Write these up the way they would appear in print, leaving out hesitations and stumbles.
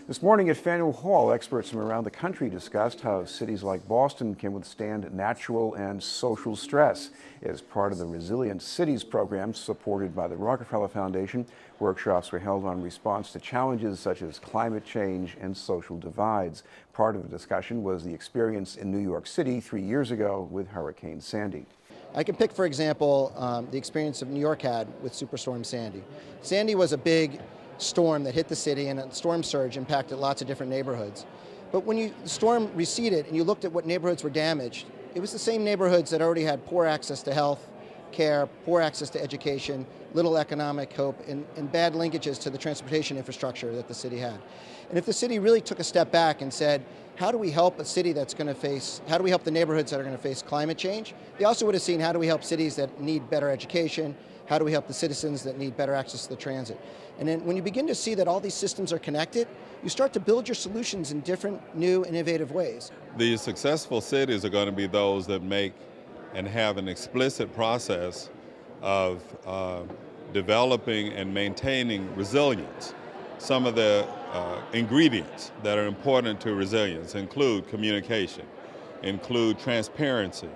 This morning at Faneuil Hall, experts from around the country discussed how cities like Boston can withstand natural and social stress. As part of the Resilient Cities program supported by the Rockefeller Foundation, workshops were held on response to challenges such as climate change and social divides. Part of the discussion was the experience in New York City 3 years ago with Hurricane Sandy. I can pick, for example, the experience of New York had with Superstorm Sandy. Sandy was a big storm that hit the city, and a storm surge impacted lots of different neighborhoods. But when the storm receded and you looked at what neighborhoods were damaged, it was the same neighborhoods that already had poor access to health care, poor access to education, little economic hope, and bad linkages to the transportation infrastructure that the city had. And if the city really took a step back and said, how do we help a city that's going to face, how do we help the neighborhoods that are going to face climate change? They also would have seen, how do we help cities that need better education? How do we help the citizens that need better access to the transit? And then when you begin to see that all these systems are connected, you start to build your solutions in different, new, innovative ways. The successful cities are going to be those that make and have an explicit process of developing and maintaining resilience. Some of the ingredients that are important to resilience include communication, include transparency,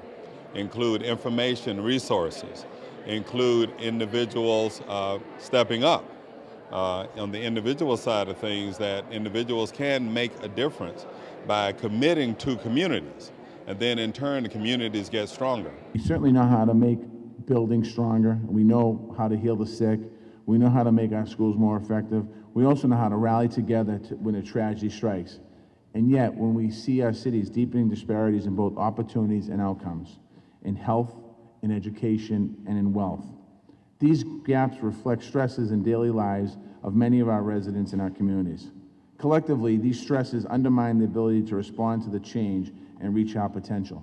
include information resources, include individuals stepping up. On the individual side of things, that individuals can make a difference by committing to communities, and then in turn the communities get stronger. We certainly know how to make buildings stronger. We know how to heal the sick. We know how to make our schools more effective. We also know how to rally together when a tragedy strikes. And yet, when we see our cities deepening disparities in both opportunities and outcomes, in health, in education, and in wealth, these gaps reflect stresses in daily lives of many of our residents in our communities. Collectively, these stresses undermine the ability to respond to the change and reach our potential.